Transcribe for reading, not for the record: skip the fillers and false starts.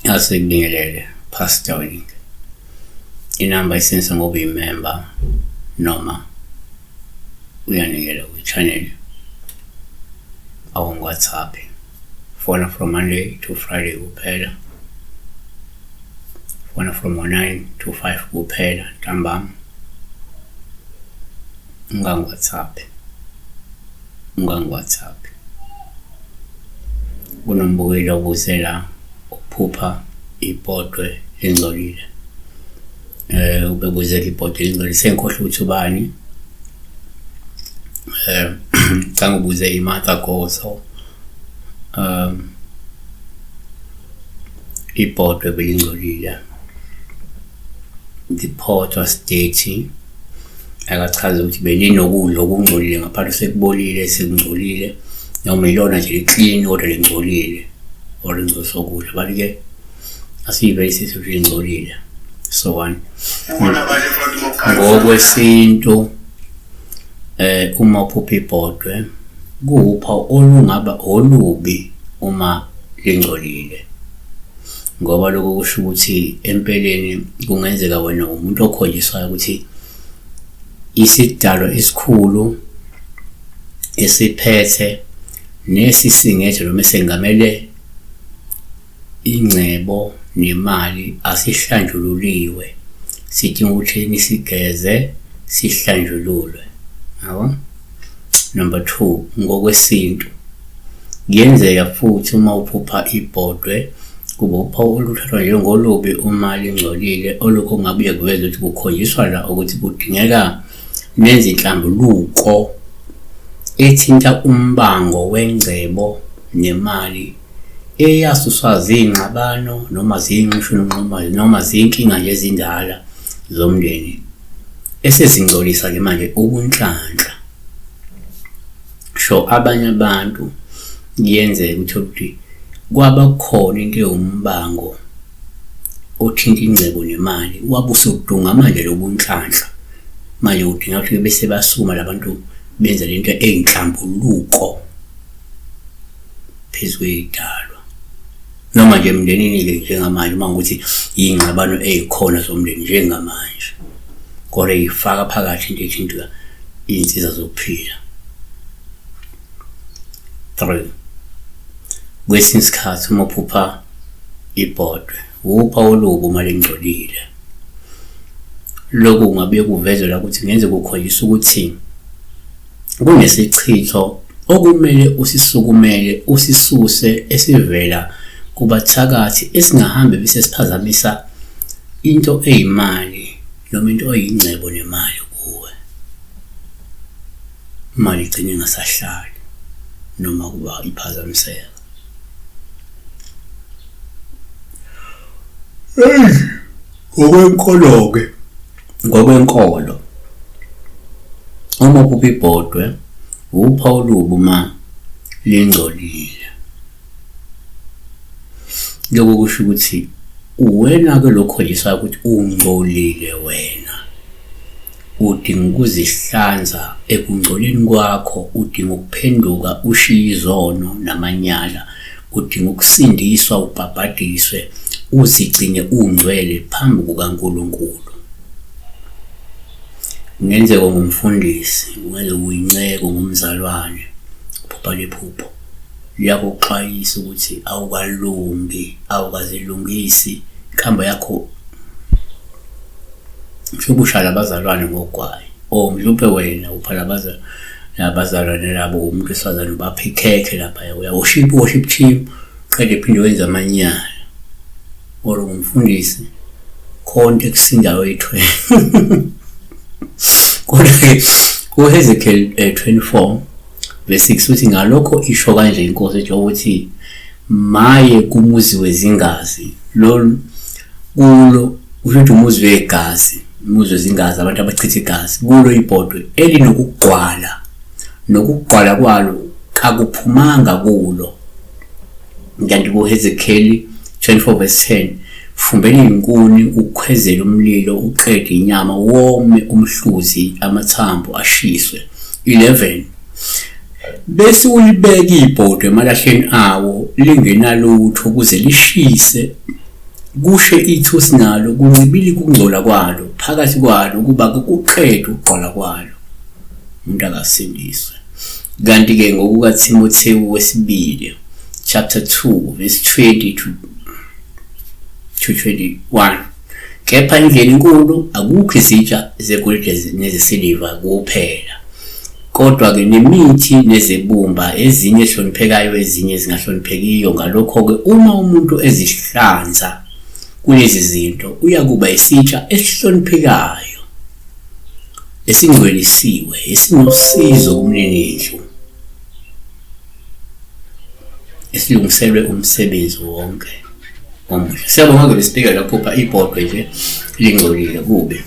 asekuningelele Pastor Winning. Inamba isensa ngoba imember noma uyanikela ku-channel on WhatsApp. Phone from Monday to Friday kuphela. Phone from 9 to 5 kuphela ntambama. WhatsApp. Kunombukeli obuzela ukuphupha ibhodwe engcolile. Ubebuzela ibhodwe engcolile senkhohla ukuthi ubani. Ngicanga ubuze iMartha Goso. Ibhodwe belingcolile. The port was dirty. Akachaza ukuthi belinokudla okungcolile ngaphandle sekubolile sekungcolile noma ilona nje liclean kodwa lengcolile or ingosokudla balike asibe isizwe lingcolile so one ngokwesintu uma uphupha ibhodwe kuwupha olungaba olubi uma lingcolile ngoba lokho kusho ukuthi empeleni kungenzeka wena umuntu okhonjiswayo ukuthi isidalo esikhulu esiphethe nesisingethe noma esengamele ingcebo nemali asihlanjululiwe sidinga ukuthi nisigeze sihlanjululwe yabo. Number 2 ngokwesintu kuyenzeka futhi uma uphupha ibhodwe kuba uphawu oluthathwa njengolubi uma lingcolile olukho ngabuye kuveza ukuthi kukhonjiswa la ukuthi kudingeka nenze inhlambuluko ethinta umbango wengcebo nemali eyasuswa zingxabano noma zinqisho noma zinkinga nje ezindala zomndeni esezingcolisa ke manje ubunhlanhla sho abanye abantu yenzeka ukuthi kwaba khona into yombango othinta ingcebo nemali wabusudunga manje lobunhlanhla manje udinga ukuthi bese basukuma labantu benza lento eyinhlambuluko phezulu kwedalwa noma nje emndenini ke njengamanje uma ukuthi ingxabano ezikhona zomndeni njengamanje kodwa ifaka phakathi into ethinta izinsiza zokuphila. 3 kwesinye isikhathi uma uphupha ibhodwe upha olubi uma lingcolile lokho kungabe kuvezela ukuthi ngenze kukhonjiswa ukuthi kunesichitho okumele usisukumele usisuse esivela kubathakathi esingahambe bese siphazamisa into eyimali noma into oyingcebo nemali kuwe imali igcine ingasahlali noma kuba iphazamiseka. Ngokwenkolo uma uphupha ibhodwe upha olubi uma lingcolile lokho kusho ukuthi wena ke lokhonjiswa ukuthi ungcolile wena udinga ukuzihlanza ekungcoleni kwakho udinga ukuphenduka ushiye izono namanyala udinga ukusindiswa ubhabhadiswe uzigcine ungcwele phambi kukaNkulunkulu. Ngenzeka ngumfundisi ngeke uyinceke ngumzalwane uphupha lephupho liyakuxwayisa ukuthi awukalungi awukazilungisi ikhamba yakho shubushala abazalwane ngogwayi mhlawumbe wena uphala abazalwane labo umuntu esifazane baphikeke lapha worship team qede phinde wenza amanyala or umfundisi konke kusindayo ethwe kuHezekiel 24 verse 6 uthi ngalokho isho kanje inkosi ethi ukuthi maye kumuzi wezingazi kulo usho umuzi wegazi umuzi wezingazi abantu abachitha igazi kulo ibhodwe elinokugcwala kwalo akuphumanga kulo kanti kuHezekiel 24 verse 10 fumbela inkuni ukhwezela umlilo uqede inyama wome umhluzi amathambo ashiswe. 11 bese ulibeka ibhodwe emalahleni awo lingenalutho ukuze lishise kushe ithusi nalo kuncibile ukungcola kwalo phakathi kwalo ukuba kuqedwe ukugqola kwalo umuntu akasindiswe. Kanti-ke ngokukaTimothewu wesibili chapter 2 verse 20 to 21, kepha indlela enkulu akukho izitsha zegolide nezesiliva kuphela, kodwa-ke nemithi nezebumba, ezinye ezihloniphekayo ezinye ezingahloniphekiyo. Ngalokho-ke uma umuntu ezihlanza kulezi zinto uyakuba isitsha esihloniphekayo, esingcwelisiwe, esinosizo kumninindlu, esilungiselwe umsebenzi wonke omuhle. Siyabonga-ke besibheka lapho ibhodwe nje lingcolile kubi.